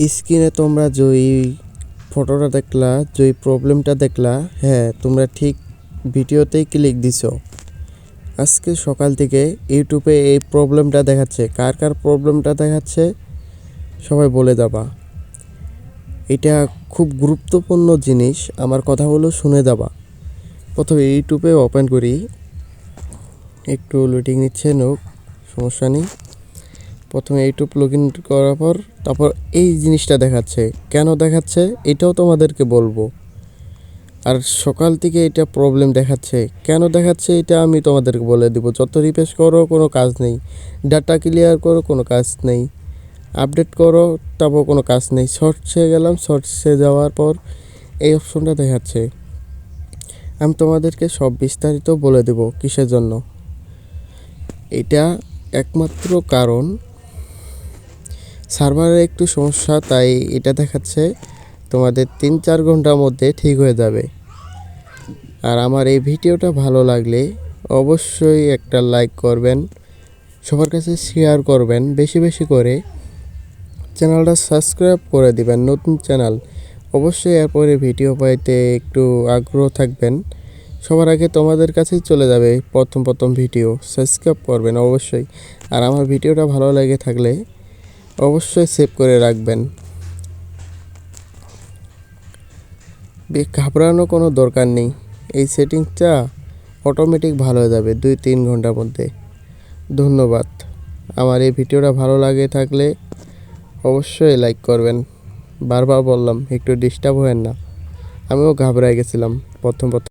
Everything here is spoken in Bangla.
স্ক্রিনে তোমরা যেই ফটোটা দেখলা, যেই প্রবলেমটা দেখলা, হ্যাঁ তোমরা ঠিক ভিডিওতেই ক্লিক দিছো। আজকে সকাল থেকে ইউটিউবে এই প্রবলেমটা দেখাচ্ছে। কার কার প্রবলেমটা দেখাচ্ছে সবাই বলে যাবা। এটা খুব গুরুত্বপূর্ণ জিনিস, আমার কথাগুলো শুনে যাবা। প্রথমে ইউটিউবে ওপেন করি, একটু লোডিং নিচ্ছে, নোক সমস্যা নেই। প্রথমে ইউটিউব লগ ইন করার পর তারপর এই জিনিসটা দেখাচ্ছে। কেন দেখাচ্ছে এটাও তোমাদেরকে বলবো। আর সকাল থেকে এটা প্রবলেম দেখাচ্ছে, কেন দেখাচ্ছে এটা আমি তোমাদেরকে বলে দিব। যত রিফ্রেশ করো কোনো কাজ নেই, ডাটা ক্লিয়ার করো কোনো কাজ নেই, আপডেট করো তারপর কোনো কাজ নেই। শর্টসে গেলাম, শর্টসে যাওয়ার পর এই অপশনটা দেখাচ্ছে। আমি তোমাদেরকে সব বিস্তারিত বলে দেব কিসের জন্য। এটা একমাত্র কারণ সার্ভারের একটু সমস্যা, তাই এটা দেখাচ্ছে। তোমাদের 3-4 ঘন্টার মধ্যে ঠিক হয়ে যাবে। আর আমার এই ভিডিওটা ভালো লাগলে অবশ্যই একটা লাইক করবেন, সবার কাছে শেয়ার করবেন বেশি বেশি করে, চ্যানেলটা সাবস্ক্রাইব করে দিবেন। নতুন চ্যানেল, অবশ্যই এরপরে ভিডিও পাইতে একটু আগ্রহ থাকবেন। সবার আগে তোমাদের কাছেই চলে যাবে প্রথম ভিডিও। সাবস্ক্রাইব করবেন অবশ্যই। আর আমার ভিডিওটা ভালো লেগে থাকলে অবশ্যই সেভ করে রাখবেন। ঘাবড়ানো কোনো দরকার নেই, এই সেটিংসটা অটোমেটিক ভালো হয়ে যাবে 2-3 ঘন্টার মধ্যে। ধন্যবাদ। আমার এই ভিডিওটা ভালো লাগে থাকলে অবশ্যই লাইক করবেন। বারবার বললাম একটু ডিস্টার্ব হবেন না, আমিও ঘাবড়ায় গেছিলাম প্রথম।